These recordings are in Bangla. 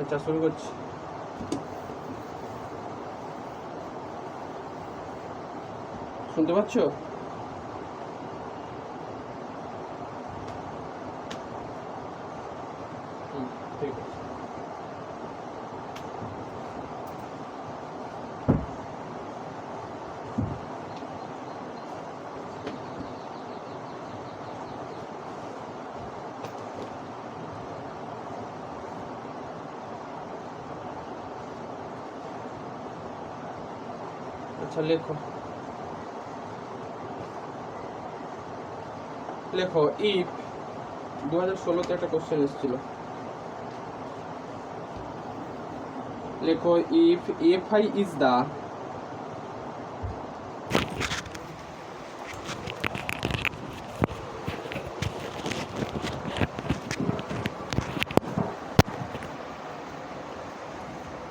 আচ্ছা শুরু করছি। শুনতে পাচ্ছ? ঠিক আছে। আচ্ছা লেখো লেখো ইফ 2016-তে একটা কোশ্চেন এসেছিল। লেখো ইফ এফআই ইজ দা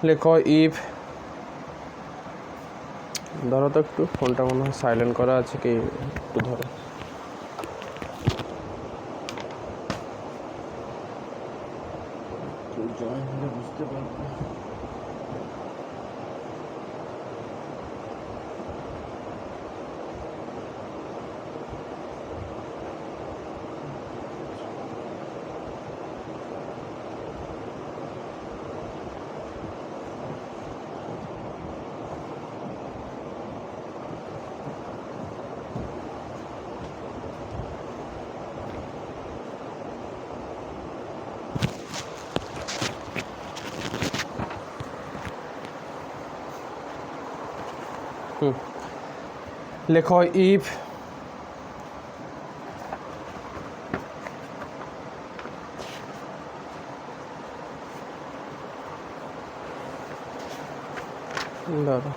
লেখো ইফ ধরো তো একটু, ফোনটা মনে হয় সাইলেন্ট করা আছে কি, একটু ধরো। জয়েন হলে বুঝতে পারবো। লেখো ইফ দাঁড়া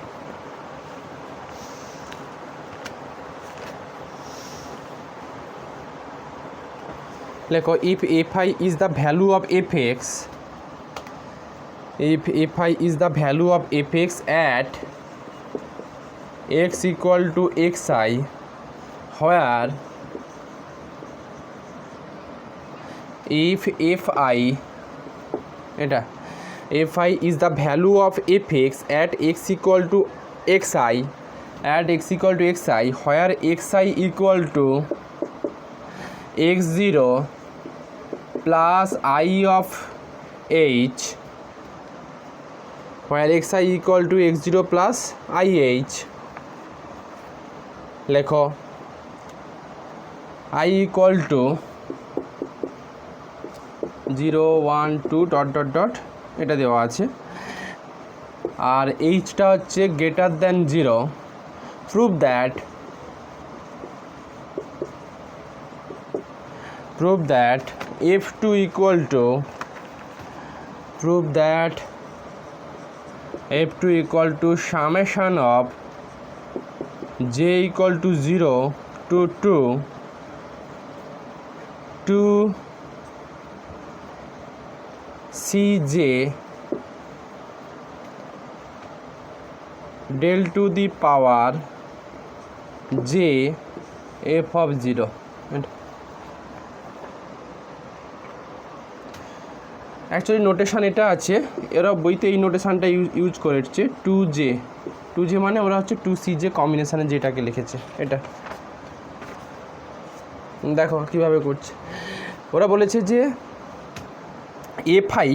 লেখো if fi is the value of fx, if fi is the value of fx at x equal to xi, where if fi এটা fi is the value of fx at x equal to xi, at x equal to xi, where xi equal to x0 plus I of h, where xi equal to x0 plus ih, লেখো I equal to 0 1 2 dot dot dot এটা দেওয়া আছে, আর এইচটা হচ্ছে greater than 0, prove that f2 equal to summation of j equal to 0 to 2 cj del to the power j f of 0. Actually notation এটা আছে, এরা বইতে এই নোটেশানটা ইউজ করেছে, 2j মানে ওরা হচ্ছে 2cj কম্বিনেশানে যেটাকে লিখেছে এটা। দেখো কিভাবে করছে, ওরা বলেছে যে এফআই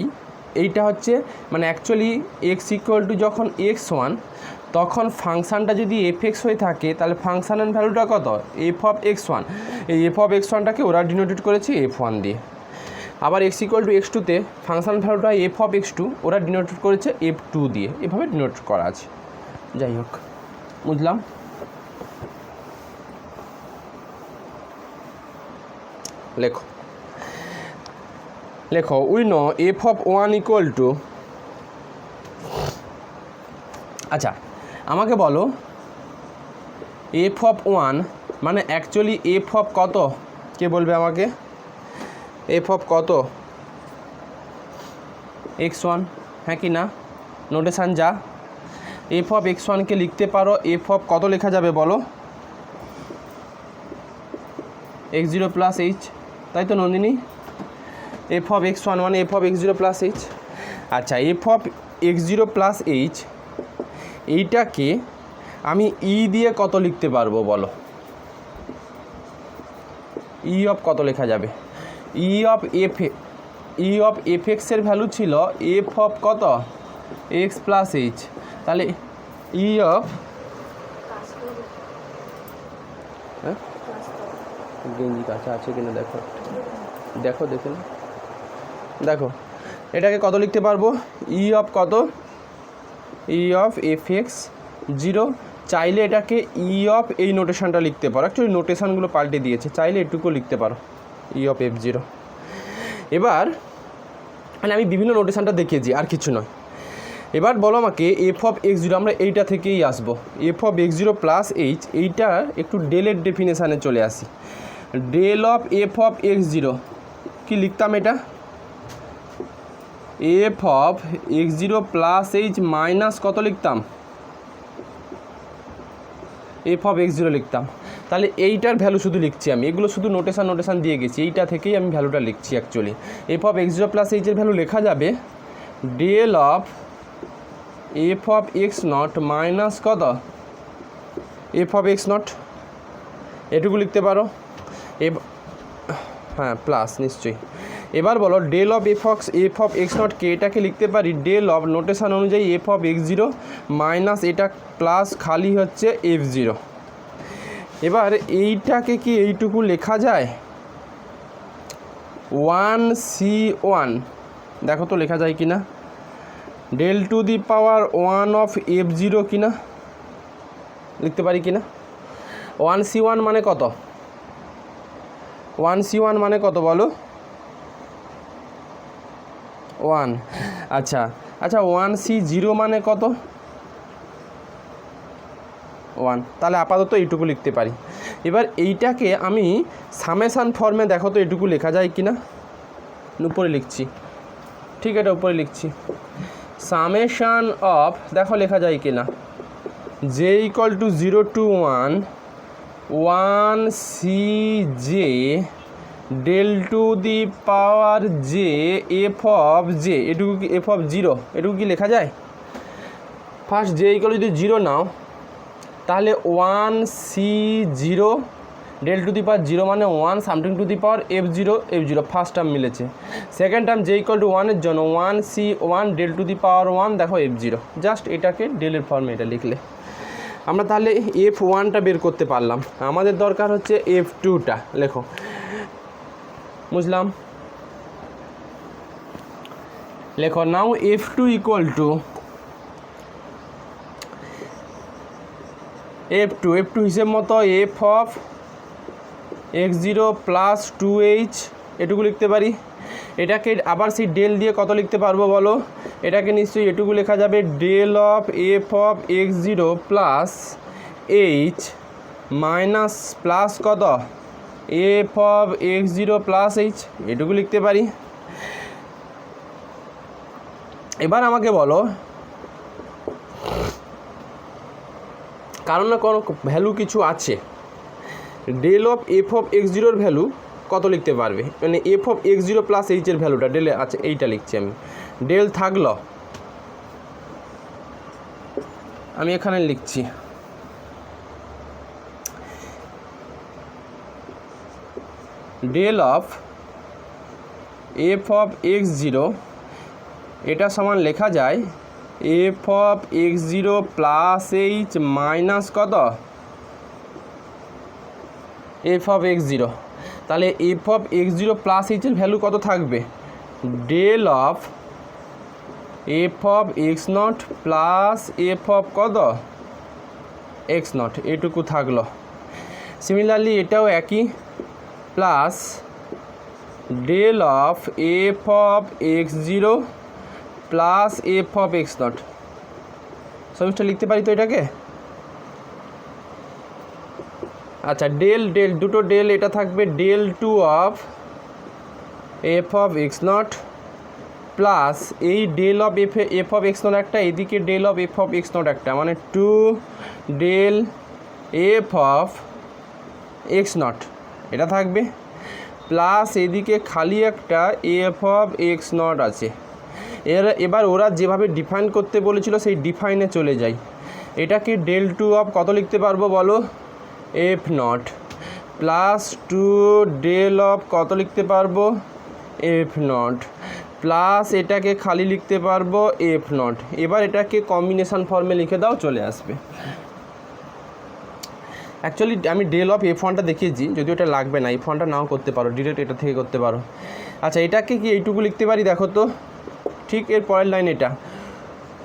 এইটা হচ্ছে মানে অ্যাকচুয়ালি এক্স ইকুয়াল টু যখন x1 তখন ফাংশানটা যদি এফএক্স হয়ে থাকে তাহলে ফাংশানের ভ্যালুটা কত, এফ অফ x1, এই এফ অফ x1টাকে ওরা ডিনোটেড করেছে f1 দিয়ে। আবার x ইকুয়াল টু x2তে ফাংশন ভ্যালুটা এফ অফ x2 ওরা ডিনোটেড করেছে f2 দিয়ে, এভাবে ডিনোটেড করা আছে। যাই হোক বুঝলাম। লেখো we know F of 1 equal to, আচ্ছা আমাকে বলো এফ অফ 1 মানে অ্যাকচুয়ালি এফ অফ কত, কে বলবে আমাকে? এফ অফ কত? x1, হ্যাঁ কি না? নোটেশান যা, এফ অফ x1কে লিখতে পারো এফ অফ কত লেখা যাবে বলো? x0 প্লাস এইচ, তাই তো নন্দিনী? এফ অফ x1 মানে F of x0 plus H. আচ্ছা F of X zero plus H এইটাকে আমি ই দিয়ে কত লিখতে পারবো বলো? ই অফ কত লেখা যাবে? ই অফ এফ এক্সের ভ্যালু ছিল এফ অফ কত? X plus H. তাহলে ই অফ গেঞ্জি কাছে আছে কিনা দেখো, দেখো দেখে না, দেখো এটাকে কত লিখতে পারবো? ই অফ কত? ই অফ এফ এক্স জিরো। চাইলে এটাকে ই অফ এই নোটেশনটা লিখতে পারো, অ্যাকচুয়ালি নোটেশনগুলো পাল্টে দিয়েছে, চাইলে এটুকু লিখতে পারো ই অফ এফ জিরো। এবার মানে আমি বিভিন্ন নোটেশনটা দেখিয়েছি, আর কিছু নয়। এবার বলো আমাকে এফ অফ এক্স জিরো, আমরা এইটা থেকেই আসবো, F of X zero plus H, এইটার একটু ডেলের ডেফিনেশানে চলে আসি। Del of F of X zero কী লিখতাম? এটা F of X zero plus H minus কত লিখতাম? এফ অফ এক্স জিরো লিখতাম। তাহলে এইটার ভ্যালু শুধু লিখছি আমি, এগুলো শুধু নোটেশান দিয়ে গেছি, এইটা থেকেই আমি ভ্যালুটা লিখছি। Actually F of X zero plus এইচের ভ্যালু লেখা যাবে del of F of X naught minus কত? এফ অফ এক্স নট, এটুকু লিখতে পারো। হ্যাঁ প্লাস নিশ্চয়ই। এবার বলো del of F of X naught কে, এটাকে লিখতে পারি ডেল অফ নোটেশান অনুযায়ী F of X zero minus এটা প্লাস খালি হচ্ছে এফ জিরো। এবার এইটাকে কি এইটুকু লেখা যায়? 1c1, দেখো তো লেখা যায় কি না? Del to the power 1 of F zero কিনা, লিখতে পারি কিনা? 1c1 মানে কত? 1c1 মানে কত বলো? 1। আচ্ছা 1c0 মানে কত? 1। তাহলে আপাতত এইটুকু লিখতে পারি। এবার এইটাকে আমি সামেশান ফর্মে দেখো তো এটুকু লেখা যায় কি না? উপরে লিখছি, ঠিক, এটা উপরে লিখছি। সামেশান অফ, দেখো লেখা যায় কি না? J equal to 0 to 1 C J del to the power J F of J, এটুকু কি এফ অফ জিরো, এটুকু কি লেখা যায়? ফার্স্ট জে ইকুয়াল যদি 0 নাও তাহলে 1c0 ডেল টু দি পাওয়ার 0 মানে 1 something to the power F zero, first term মিলেছে। Second term J equal to 1-এর জন্য 1c1 del to the power 1, দেখো এফ জিরো, জাস্ট এটাকে ডেলের ফর্মে এটা লিখলে আমরা তাহলে এফ ওয়ানটা বের করতে পারলাম। আমাদের দরকার হচ্ছে এফ টুটা, লেখো, বুঝলাম? লেখো now F two equal to F two হিসেব মতো F of X zero plus 2h, এটুকু লিখতে পারি। এটাকে আবার সেই ডেল দিয়ে কত লিখতে পারবো বলো? এটাকে নিশ্চয়ই এটুকু লেখা যাবে del of F of X zero plus H minus plus কত? F of X zero plus H, এটুকু লিখতে পারি। এবার আমাকে বলো কারণ না কোনো ভ্যালু কিছু আছে, del of F of X জিরোর ভ্যালু কত লিখতে পারবে? মানে F of X zero plus এইচের ভ্যালুটা ডেলে আছে, এইটা লিখছি আমি। ডেল থাকলো, আমি এখানে লিখছি del of F of X zero, এটা সমান লেখা যায় F of X zero plus H minus কত? F of X zero. তাহলে F of X zero plus এইচের ভ্যালু কত থাকবে? Del of F of X naught plus F of কত? এক্স নট, এটুকু থাকলো। সিমিলারলি এটাও একই, plus del of F of X zero plus F of X naught, সবটা লিখতে পারি তো এটাকে? আচ্ছা ডেল দুটো ডেল, এটা থাকবে del two of F of X naught plus এই del of F of X naught একটা, এদিকে del of F of X naught একটা, মানে 2 del F of X naught এটা থাকবে, প্লাস এদিকে খালি একটা এফ অফ এক্স নট আছে। এবার ওরা যেভাবে ডিফাইন করতে বলেছিল সেই ডিফাইনে চলে যাই। এটাকে ডেল টু অফ কত লিখতে পারবো বলো, F not plus two del of কত লিখতে পারবো, এফ নট প্লাস এটাকে খালি লিখতে পারবো এফ নট। এবার এটাকে কম্বিনেশন ফর্মে লিখে দাও, চলে আসবে। অ্যাকচুয়ালি আমি ডেল অফ এফ ওয়ানটা দেখিয়েছি, যদিও এটা লাগবে না, এফ ওয়ানটা নাও করতে পারো, ডিরেক্ট এটা থেকে করতে পারো। আচ্ছা এটাকে কি এইটুকু লিখতে পারি দেখো তো, ঠিক এর পরের লাইন এটা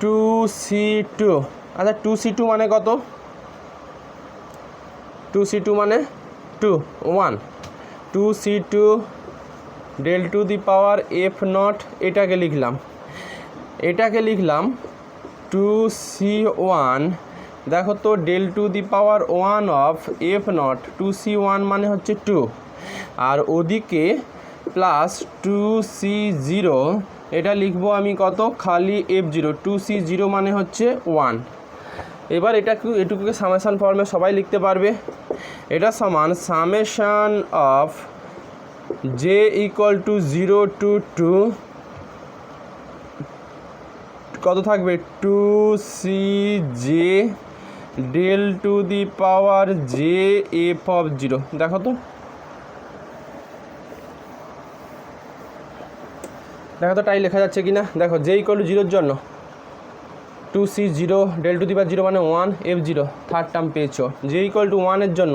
2c2। আচ্ছা 2c2 মানে কত, 2c2 মানে 1 2c2 del to the power F not, এটাকে লিখলাম 2c1। দেখো তো del to the power 1 of F not, 2c1 মানে হচ্ছে 2, আর ওদিকে প্লাস 2c0, এটা লিখবো আমি কত, খালি f0, 2c0 মানে হচ্ছে 1। এবার এটুকুকে সামেশান ফর্মে সবাই লিখতে পারবে। এটা সমান summation of J equal to 0 to 2 কত থাকবে, 2cj del to the power J F of 0। দেখো তো তাই লেখা যাচ্ছে কি না, দেখো জে ইকুয়াল টু 0-র জন্য 2c0 ডেল টু দি পাওয়ার 0 মানে 1 f0, থার্ড টার্ম পেয়েছো। জে ইকুয়াল টু 1-এর জন্য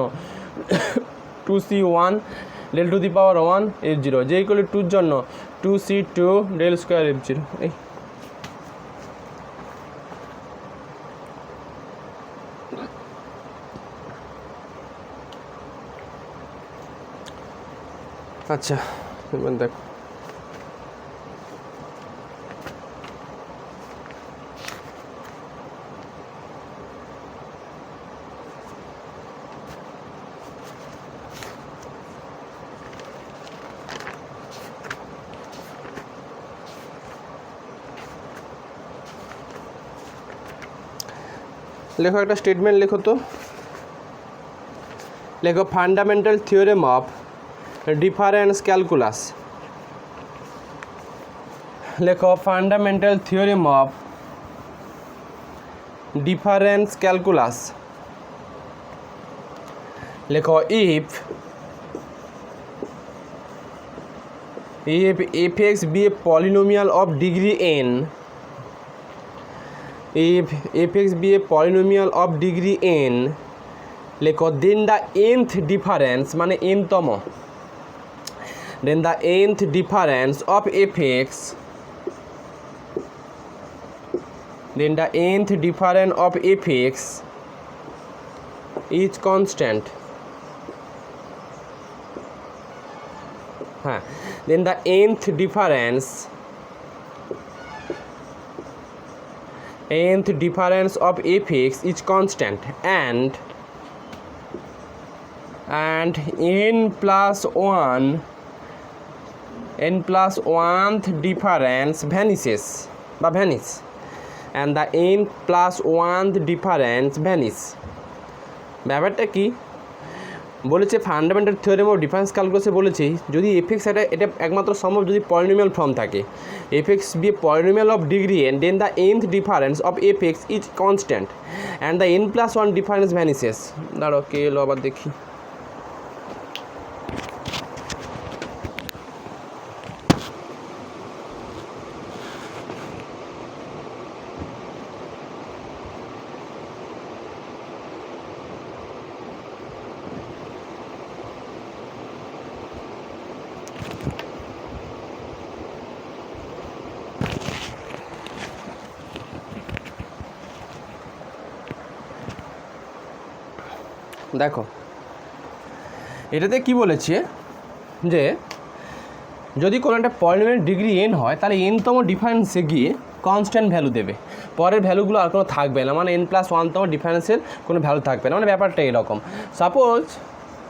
2c1 del to the power 1 f0, J equal to 2-র জন্য 2c2 ডেল স্কোয়ার f0। এই আচ্ছা এবার দেখো লেখো, একটা স্টেটমেন্ট লেখো তো, লেখো fundamental theorem of difference calculus. লেখো fundamental theorem of difference calculus. লেখো if fx be a polynomial of degree n, if fx be a polynomial of degree n, লেখো then the nth difference মানে nতম, then the nth difference of fx, then the nth difference of fx is constant. Then the nth difference of fx is constant, and n plus 1th difference vanishes বা vanish, and the n plus 1th difference vanish। ব্যাপারটা কি বলেছে, ফান্ডামেন্টাল থিওরেম অফ ডিফারেন্স ক্যালকুলাসে বলেছে যদি এফএক্স এটা একমাত্র সম্ভব যদি পলিনোমিয়াল ফর্ম থাকে, F X be polynomial of degree N, then the nth difference of F X is constant and the n plus 1 difference vanishes. দাঁড়ো কে এলো আবার দেখি, দেখো এটাতে কি বলেছে যে যদি কোনো একটা পলিনোমিয়াল ডিগ্রি n হয় তাহলে nতম ডিফারেন্সে গিয়ে কনস্ট্যান্ট ভ্যালু দেবে, পরের ভ্যালুগুলো আর কোনো থাকবে না, মানে n plus 1তম ডিফারেন্সের কোনো ভ্যালু থাকবে না। মানে ব্যাপারটা এরকম, সাপোজ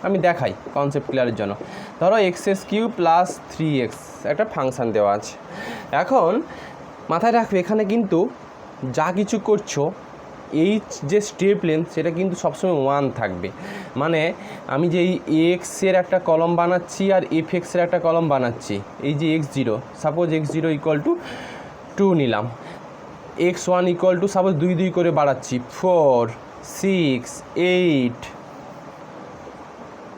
আমি দেখাই কনসেপ্ট ক্লিয়ারের জন্য, ধরো x³ প্লাস 3x একটা ফাংশান দেওয়া আছে। এখন মাথায় রাখবে এখানে কিন্তু যা কিছু করছো এই যে স্টেপ লেন্থ সেটা কিন্তু সবসময় 1 থাকবে, মানে আমি যে এই এক্সের একটা কলম বানাচ্ছি আর এফএক্সের একটা কলম বানাচ্ছি, এই যে x0, suppose x0 equal to 2 নিলাম, x1 ইকুয়াল টু সাপোজ 2 2 করে বাড়াচ্ছি 4 6 8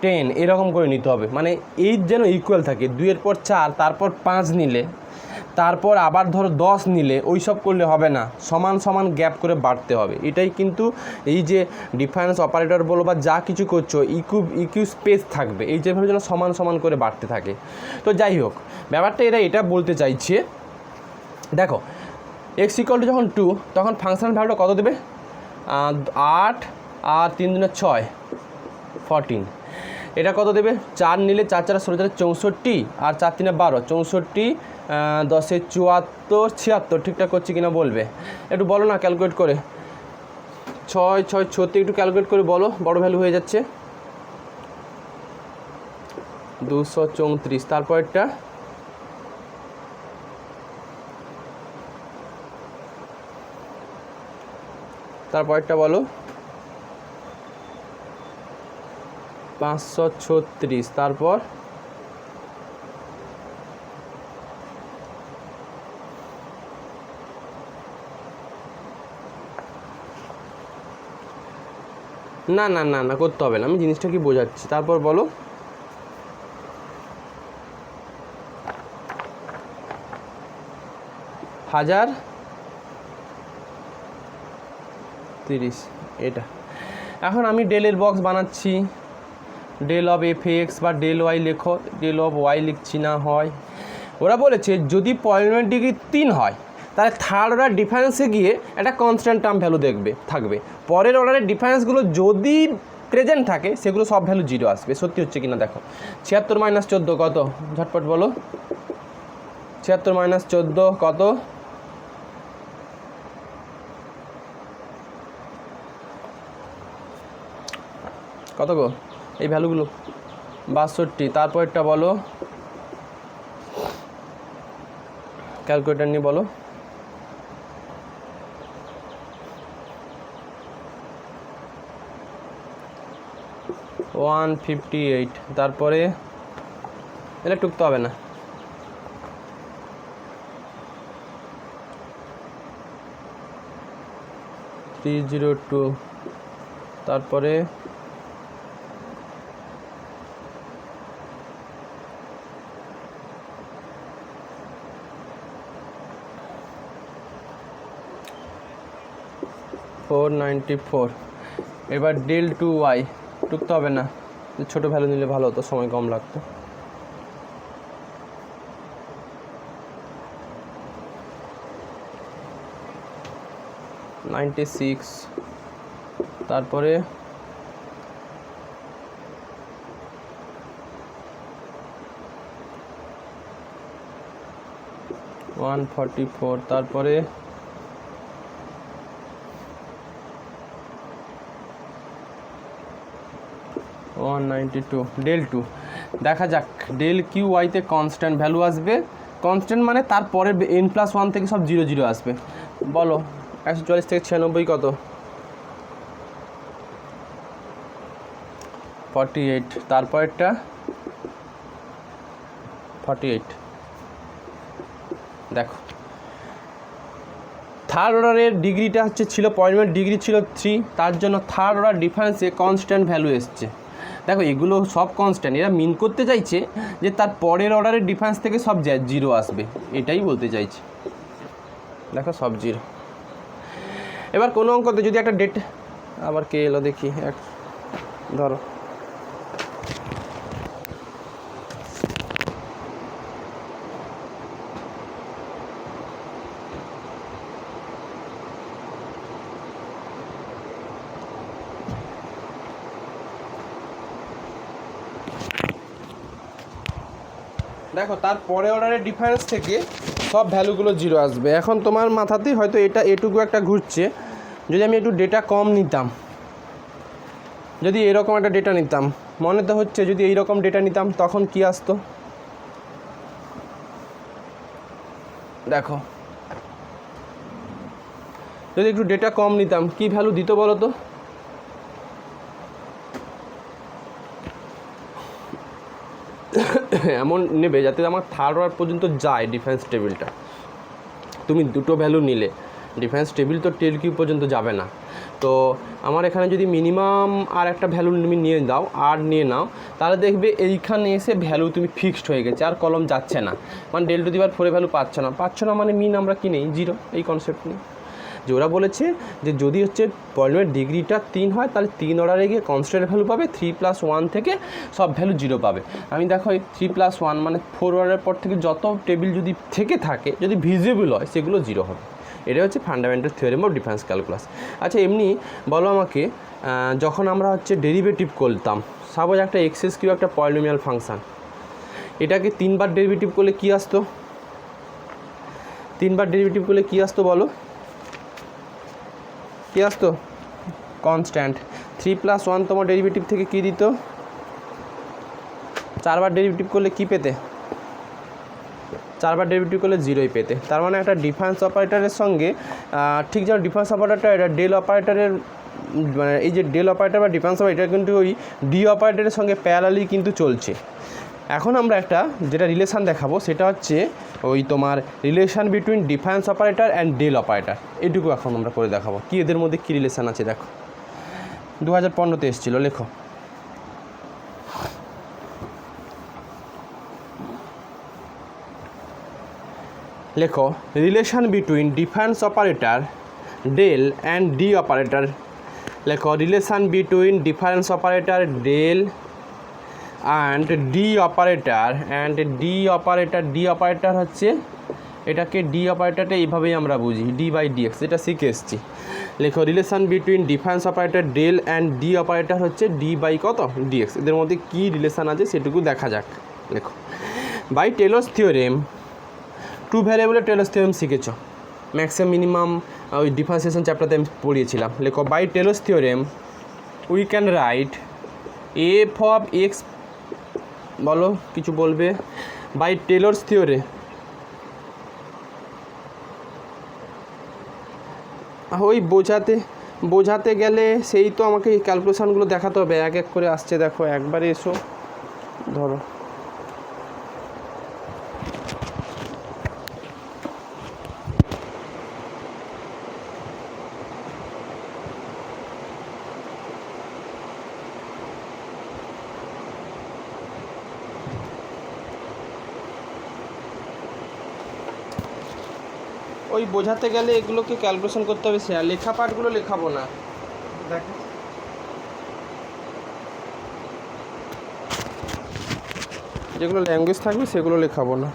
10 এরকম করে নিতে হবে, মানে 8 যেন ইকুয়াল থাকে। 2 এর পর 4, তারপর 5 নিলে, তারপর আবার ধরো 10 নিলে ওই সব করলে হবে না, সমান সমান গ্যাপ করে বাড়তে হবে। এটাই কিন্তু এই যে ডিফারেন্স অপারেটর বলো বা যা কিছু করছো, ইকিউ স্পেস থাকবে, এই যেভাবে যেন সমান সমান করে বাড়তে থাকে। তো যাই হোক, ব্যাপারটা এটা বলতে চাইছে, দেখো এক্স ইকুয়াল টু যখন 2, তখন ফাংশনাল ভ্যালুটা কত দেবে? 8 আর 3 দুগুণে 6 14। এটা কত দেবে? 4 নিলে 4 4 16 64 আর 4 3 12 64 10 74 76। ঠিকঠাক করছি কিনা বলবে, একটু বলো না ক্যালকুলেট করে। 6 6 36 একটু ক্যালকুলেট করে বলো, বড় ভ্যালু হয়ে যাচ্ছে 234। তারপরটা বলো 536। তারপর না না না না করতে হবে না, আমি জিনিসটা কি বোঝাচ্ছি। তারপর বলো 1030। এটা এখন আমি ডেলের বক্স বানাচ্ছি, ডেল অফ এফ এক্স বা ডেল ওয়াই লেখো, ডেল অফ ওয়াই লিখছি না হয়। ওরা বলেছে যদি পয়েন্ট ডিগ্রি 3 হয় তাহলে থার্ড অর্ডার ডিফারেন্সে গিয়ে একটা কনস্ট্যান্ট টার্ম ভ্যালু থাকবে। পরের অর্ডারের ডিফারেন্সগুলো যদি প্রেজেন্ট থাকে সেগুলো সব ভ্যালু 0 আসবে। সত্যি হচ্ছে কিনা দেখো। 76 - 14 কত? ঝটপট বলো। 76 - 14 কত? কত গো এই ভ্যালুগুলো? 62। তারপরটা বলো, ক্যালকুলেটর নিয়ে বলো। 158। তারপরে এটা টুকতে হবে না, $302। তারপরে 494। এবার ডেল টু ওয়াই টুকতে হবে না, ছোটো ভ্যালু নিলে ভালো হতো, সময় কম লাগতো। $96। তারপরে 144। তারপরে 192। ডেল টু দেখা যাক, ডেল কিউ ওয়াইতে কনস্ট্যান্ট ভ্যালু আসবে। কনস্ট্যান্ট মানে তারপরে n+1 থেকে সব 0 0 আসবে। বলো 144 থেকে 96 কত? 48। তারপরেরটা 48। দেখো থার্ড অর্ডারের ডিগ্রিটা ছিল পয়েন্ট ডিগ্রি ছিল 3, তার জন্য থার্ড অর্ডার ডিফারেন্সে কনস্ট্যান্ট ভ্যালু এসছে। দেখো এগুলো সব কনস্ট্যান্ট, এরা মিন করতে চাইছে যে তার পরের অর্ডারের ডিফারেন্স থেকে সব 0 আসবে, এটাই বলতে চাইছে। দেখো সব 0। এবার কোনো অঙ্কতে যদি একটা ডেট, আবার কে এলো দেখি, ধরো দেখো তার পরে অর্ডারের ডিফারেন্স থেকে সব ভ্যালুগুলো 0 আসবে। এখন তোমার মাথাতেই হয়তো এটা এটুকু একটা ঘুরছে, যদি আমি একটু ডেটা কম নিতাম, যদি এরকম একটা ডেটা নিতাম, মনে তো হচ্ছে যদি এইরকম ডেটা নিতাম তখন কি আসতো। দেখো যদি একটু ডেটা কম নিতাম কি ভ্যালু দিত বলো তো? এমন নেবে যাতে আমার থার্ড অর্ডার পর্যন্ত যায় ডিফারেন্স টেবিলটা। তুমি দুটো ভ্যালু নিলে, ডিফারেন্স টেবিল তো 10 কিউব পর্যন্ত যাবে না। তো আমার এখানে যদি মিনিমাম আর একটা ভ্যালু তুমি নিয়ে দাও, আর নিয়ে নাও, তাহলে দেখবে এইখানে এসে ভ্যালু তুমি ফিক্সড হয়ে গেছে, আর কলম যাচ্ছে না, মানে del to the power 4 value পাচ্ছ না মানে মিন আমরা কি নেই, 0। এই কনসেপ্ট নিয়ে যে ওরা বলেছে যে যদি হচ্ছে পলিনোমিয়াল ডিগ্রিটা 3 হয় তাহলে 3 অর্ডারে গিয়ে কনস্ট্যান্ট ভ্যালু পাবে, 3+1 থেকে সব ভ্যালু 0 পাবে। আমি দেখো এই 3+1 মানে 4 অর্ডারের পর থেকে যত টেবিল যদি থেকে থাকে, যদি ভিজিবল হয়, সেগুলো 0 হবে। এটা হচ্ছে fundamental theorem of difference calculus. আচ্ছা, এমনি বলো আমাকে, যখন আমরা হচ্ছে ডেরিভেটিভ করতাম, সাপোজ একটা এক্সএস কিউ একটা পলিনোমিয়াল ফাংশান, এটাকে 3 বার ডেরিভেটিভ করলে কী আসতো? 3 বার ডেরিভেটিভ করলে কী আসতো বলো? কী আসতো? কনস্ট্যান্ট। 3+1 তোমার ডেরিভেটিভ থেকে কী দিত? 4 বার ডেরিভেটিভ করলে কী পেতে? 4 বার ডেরিভেটিভ করলে 0ই পেতে। তার মানে একটা ডিফারেন্স অপারেটরের সঙ্গে ঠিক যেমন ডিফারেন্স অপারেটরটা এটা ডেল অপারেটরের, মানে এই যে ডেল অপারেটর বা ডিফারেন্স অপারেটর, এটা কিন্তু ওই ডি অপারেটরের সঙ্গে প্যারালালি কিন্তু চলছে। এখন আমরা একটা যেটা রিলেশান দেখাবো, সেটা হচ্ছে ওই তোমার relation between difference operator and del operator. এটুকু এখন আমরা করে দেখাবো কি এদের মধ্যে কী রিলেশান আছে। দেখো 2015-তে এসেছিলো, লেখো। লেখো relation between difference operator del and D operator. লেখো relation between difference operator del and D operator D operator হচ্ছে এটাকে, ডি অপারেটরটা এইভাবেই আমরা বুঝি, d/dx, এটা শিখে এসেছি। লেখো relation between difference operator del and D operator হচ্ছে d/dx। এদের মধ্যে কী রিলেশান আছে সেটুকু দেখা যাক। লেখো বাই টেলরস থিওরেম, 2 ভ্যারিয়েবলের টেলরস থিওরেম শিখেছ, ম্যাক্সিমাম মিনিমাম ওই ডিফারেন্সিয়েশন চ্যাপ্টারতে আমি পড়িয়েছিলাম। লেখো by Taylor's theorem we can write F of X, বলো কিছু বলবে। বাই টেলরস থিওরে, ওই বোঝাতে গেলে সেই তো আমাকে এই ক্যালকুলেশানগুলো দেখাতে হবে, এক এক করে আসছে। দেখো একবারে এসো, ধরো ওই বোঝাতে গেলে এগুলোকে ক্যালকুলেশন করতে হবে, সে লেখা পাঠগুলো লেখাবো না। দেখো যেগুলো ল্যাঙ্গুয়েজ থাকবে সেগুলো লেখাবো না।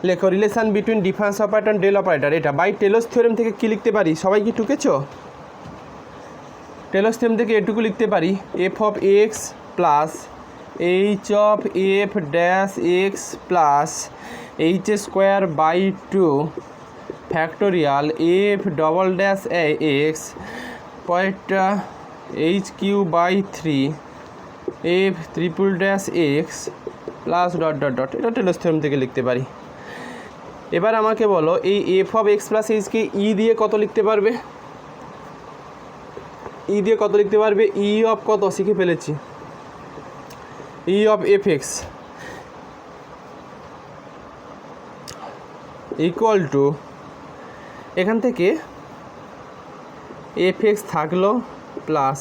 লেখো relation between difference operator del operator, এটা বাই টেলরস থিওরেম থেকে কী লিখতে পারি? সবাই কি টুকেছো? টেলরস থিওরেম থেকে এটুকু লিখতে পারি, F of X plus H of F dash X plus H square by 2 factorial F double dash X পয়েন্টটা H cube by 3 F triple dash X plus dot dot dot. এটা টেলরস থিওরেম থেকে লিখতে পারি। এবার আমাকে বলো এই এফ অফ এক্স প্লাস এইচকে ই দিয়ে কত লিখতে পারবে? ই দিয়ে কত লিখতে পারবে? ই অফ কত শিখে ফেলেছি, ই of F X equal two, এখান থেকে এফ এক্স থাকলো প্লাস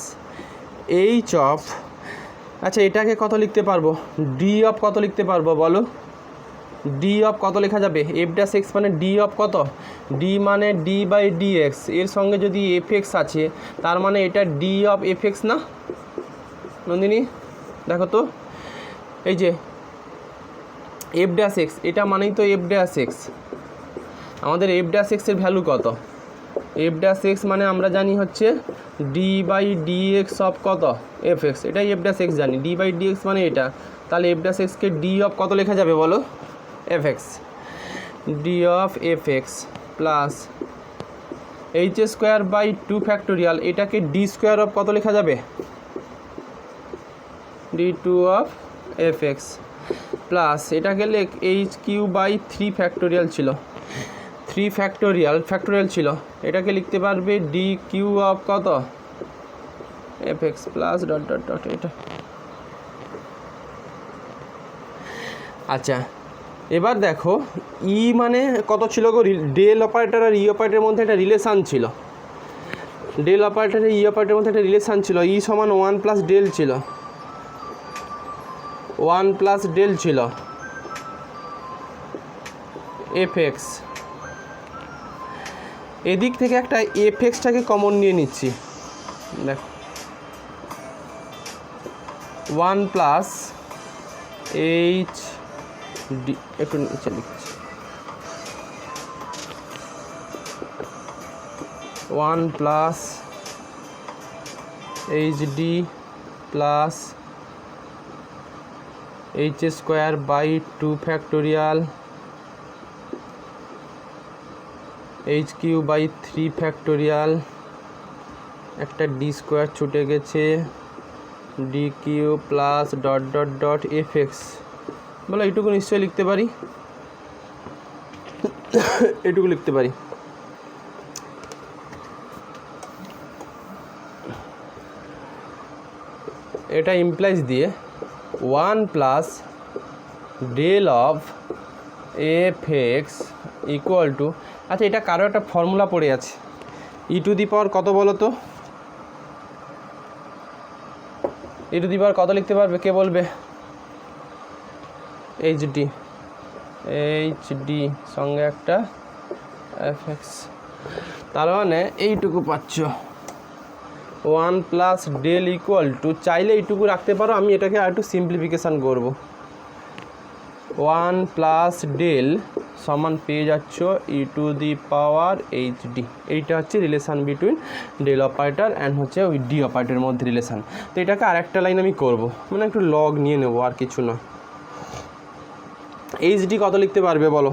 এইচ অফ, আচ্ছা এটাকে কত লিখতে পারবো? ডি অফ কত লিখতে পারবো বলো? ডি অফ কত লেখা যাবে? এফ ড্যাশ এক্স মানে ডি অফ কত? ডি মানে d/dx, এর সঙ্গে যদি এফ এক্স আছে তার মানে এটা ডি অফ এফ এক্স না নন্দিনী? দেখো তো এই যে এফ ড্যাশ এক্স, এটা মানেই তো এফ ড্যাশ এক্স। আমাদের এফ ড্যাশ এক্সের ভ্যালু কত? এফ ড্যাশ এক্স মানে আমরা জানি হচ্ছে d/dx অফ কত? এফ এক্স, এটাই এফ ড্যাশ এক্স জানি, d/dx মানে এটা। তাহলে এফ ড্যাশ এক্সকে ডি অফ কত লেখা যাবে বলো? F X, D of F X plus H square by 2 factorial, এটাকে ডি স্কোয়ার অফ কত লেখা যাবে? d2 of F X plus এটাকে লেখ এইচ কিউ বাই 3 ফ্যাক্টোরিয়াল ছিল, 3 ফ্যাক্টোরিয়াল ছিল, এটাকে লিখতে পারবে ডি কিউ অফ কত? F X plus dot dot dot. এটা আচ্ছা এবার দেখো ই মানে কত ছিল গো, ডেল অপারেটর আর ই অপারেটরের মধ্যে একটা রিলেশান ছিল, ডেল অপারেটরের ই অপারেটরের মধ্যে একটা রিলেশান ছিল, ই সমান 1 প্লাস ডেল ছিল, 1 প্লাস ডেল ছিল এফ এক্স। এদিক থেকে একটা এফ এক্সটাকে কমন নিয়ে নিচ্ছি, দেখো 1 প্লাস এইচ ডি, একটু নিচে লিখছি, 1 plus H D plus H square by 2 factorial H cube by 3 factorial, একটা ডি স্কোয়ার ছুটে গেছে, D cube plus dot dot dot F X. বলো এইটুকু নিশ্চয়ই লিখতে পারি, এইটুকু লিখতে পারি। এটা ইমপ্লাইজ দিয়ে 1 plus del of F X equal to, আচ্ছা এটা কারো একটা ফর্মুলা পড়ে আছে, ই টু দি পাওয়ার কত বলো তো, ই টু দি পাওয়ার কত লিখতে পারবে, কে বলবে? এইচ ডি সঙ্গে একটা এফ এক্স, তার মানে এইটুকু পাচ্ছ 1 প্লাস ডেল ইকুয়াল টু, চাইলে এইটুকু রাখতে পারো, আমি এটাকে আর একটু সিম্পলিফিকেশান করবো, 1 প্লাস ডেল সমান পেয়ে যাচ্ছ E to the power H D. এইটা হচ্ছে relation between del operator and হচ্ছে ওই ডি অপারেটরের মধ্যে রিলেশান। তো এটাকে আরেকটা লাইন আমি করব, মানে একটু লগ নিয়ে নেবো, আর কিছু না। এইচ ডি কত লিখতে পারবে বলো?